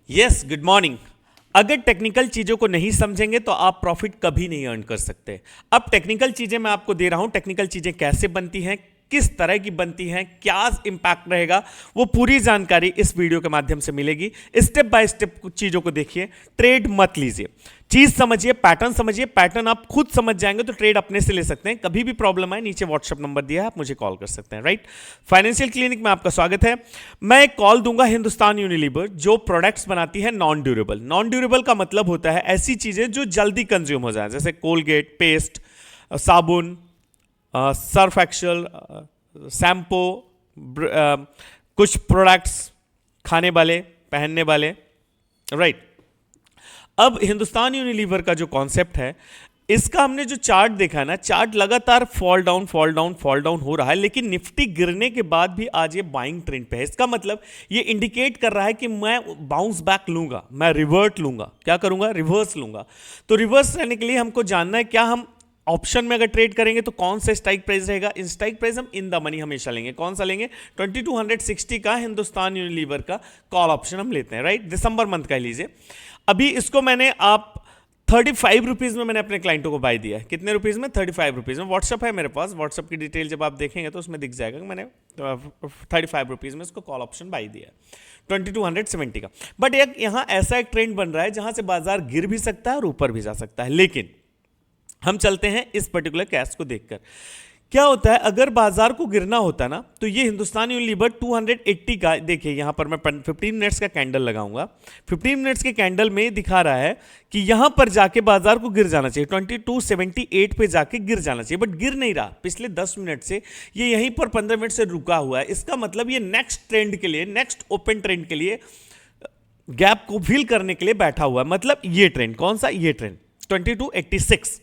Yes, good morning. अगर technical चीजों को नहीं समझेंगे तो आप प्रॉफिट कभी नहीं अर्न कर सकते। अब टेक्निकल चीजें मैं आपको दे रहा हूं, टेक्निकल चीजें कैसे बनती हैं, किस तरह की बनती हैं, क्या इंपैक्ट रहेगा, वो पूरी जानकारी इस वीडियो के माध्यम से मिलेगी। स्टेप बाय स्टेप कुछ चीजों को देखिए, ट्रेड मत लीजिए, चीज समझिए, पैटर्न समझिए। पैटर्न आप खुद समझ जाएंगे तो ट्रेड अपने से ले सकते हैं। कभी भी प्रॉब्लम आए नीचे व्हाट्सएप नंबर दिया है, आप मुझे कॉल कर सकते हैं। राइट, फाइनेंशियल क्लिनिक में आपका स्वागत है। मैं एक कॉल दूंगा हिंदुस्तान यूनिलीवर, जो प्रोडक्ट्स बनाती है नॉन ड्यूरेबल। नॉन ड्यूरेबल का मतलब होता है ऐसी चीजें जो जल्दी कंज्यूम हो जाए, जैसे कोलगेट, पेस्ट, साबुन, सर्फ एक्सल, शैम्पू, कुछ प्रोडक्ट्स खाने वाले, पहनने वाले। राइट, अब हिंदुस्तान यूनिलीवर का जो कॉन्सेप्ट है, इसका हमने जो चार्ट देखा है ना, चार्ट लगातार fall down fall down fall down हो रहा है, लेकिन निफ्टी गिरने के बाद भी आज ये बाइंग ट्रेंड पे है। इसका मतलब ये इंडिकेट कर रहा है कि मैं बाउंस बैक लूंगा, मैं रिवर्ट लूंगा। क्या करूंगा? रिवर्स लूंगा। तो रिवर्स लेने के लिए हमको जानना है क्या हम ऑप्शन में अगर ट्रेड करेंगे तो कौन सा स्ट्राइक प्राइस रहेगा। इन स्ट्राइक प्राइस हम इन द मनी हमेशा लेंगे। कौन सा लेंगे? 2260 का हिंदुस्तान यूनिलीवर का कॉल ऑप्शन हम लेते हैं। राइट, दिसंबर मंथ का लीजिए। अभी इसको मैंने आप 35 रुपीज़ में मैंने अपने क्लाइंटों को बाय दिया है। कितने रुपीज़ में? 35 रुपीज़ में। व्हाट्सअप है मेरे पास, व्हाट्सअप की डिटेल जब आप देखेंगे तो उसमें दिख जाएगा कि मैंने 35 रुपीज़ में इसको कॉल ऑप्शन बाय दिया है 2270 का। बट एक यहाँ ऐसा एक ट्रेंड बन रहा है जहाँ से बाजार गिर भी सकता है और ऊपर भी जा सकता है। लेकिन हम चलते हैं इस पर्टिकुलर कैश को देखकर। क्या होता है अगर बाजार को गिरना होता ना, तो ये हिंदुस्तान यूनिलीवर 280 का, देखिए यहां पर मैं 15 मिनट्स का कैंडल लगाऊंगा। 15 मिनट्स के कैंडल में दिखा रहा है कि यहां पर जाके बाजार को गिर जाना चाहिए, 2278 पे जाके गिर जाना चाहिए, बट गिर नहीं रहा। पिछले 10 मिनट से ये यहीं पर 15 मिनट से रुका हुआ है। इसका मतलब ये नेक्स्ट ट्रेंड के लिए, नेक्स्ट ओपन ट्रेंड के लिए, गैप को फिल करने के लिए बैठा हुआ है। मतलब ये ट्रेंड, कौन सा? ये ट्रेंड 2286।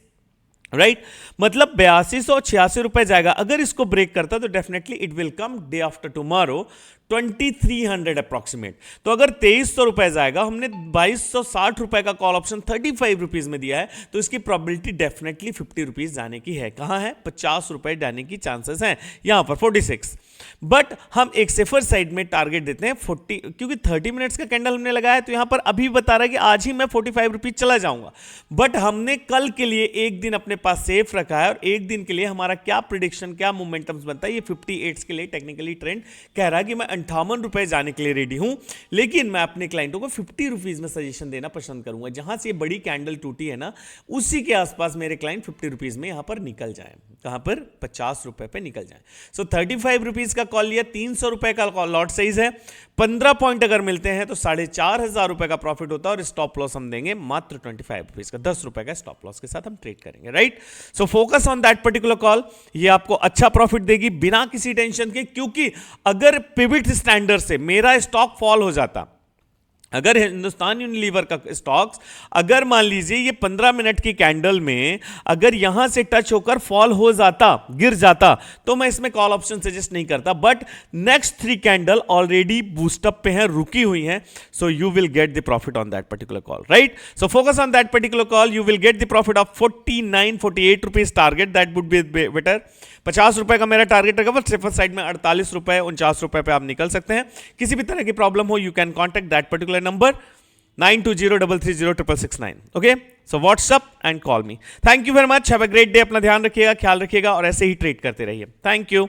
राइट, मतलब 8286 रुपए जाएगा। अगर इसको ब्रेक करता तो definitely it will come day after tomorrow 2300 approximate. तो अगर 2300 रुपए जाएगा, हमने 2260 रुपए का कॉल ऑप्शन 35 रुपीज में दिया है, तो इसकी प्रोबेबिलिटी डेफिनेटली 50 रुपीज जाने की है। कहां है? 50 रुपए जाने की चांसेस हैं यहां पर 46। बट हम एक सेफर साइड में टारगेट देते हैं 40, क्योंकि 30 मिनट्स का कैंडल हमने लगाया, तो यहां पर अभी बता रहा है कि आज ही मैं 45 रुपीज चला जाऊंगा। बट हमने कल के लिए एक दिन अपने पास सेफ रखा है, और एक दिन के लिए हमारा क्या प्रिडिक्शन, क्या मोमेंटम्स बनता है, ये 58 के लिए टेक्निकली ट्रेंड कह रहा है कि मैं 58 रुपए जाने के लिए रेडी हूं। लेकिन मैं अपने क्लाइंटों को 50 रुपीज में सजेशन देना पसंद करूंगा। जहां से ये बड़ी कैंडल टूटी है ना, उसी के आसपास मेरे क्लाइंट 50 रुपीज में यहां पर निकल जाए। कहां पर? 50 रुपए पे निकल जाए। सो 35 रुपीज का कॉल लिया, 300 रुपए का लॉट साइज है। 15 पॉइंट अगर मिलते हैं तो 4500 रुपए का प्रॉफिट होता है, और स्टॉप लॉस हम देंगे मात्र 25 रुपीज का। 10 रुपए का स्टॉप लॉस के साथ हम ट्रेड करेंगे। Right, so focus on that particular call. ये आपको अच्छा प्रॉफिट देगी बिना किसी टेंशन के, क्योंकि अगर पिवट स्टैंडर्ड से मेरा स्टॉक फॉल हो जाता, अगर हिंदुस्तान यूनिलीवर का स्टॉक्स, अगर मान लीजिए ये 15 मिनट की कैंडल में अगर यहां से टच होकर फॉल हो जाता, गिर जाता, तो मैं इसमें कॉल ऑप्शन सजेस्ट नहीं करता। But next 3 candle already boost up पे हैं, रुकी हुई हैं, so you will get the profit on that particular call. Right, so focus on that particular call, you will get the profit of 48 rupees target, that would be better. 50 रुपए का मेरा target रहेगा, but safer side में 48 रुपए 49 रुपए पे आप निकल सकते हैं। किसी भी तरह की प्रॉब्लम हो, you can contact that particular number 9203306669। Okay, so WhatsApp and call me. Thank you very much, have a great day. अपना ध्यान रखिएगा, ख्याल रखिएगा, और ऐसे ही ट्रेड करते रहिए। Thank you.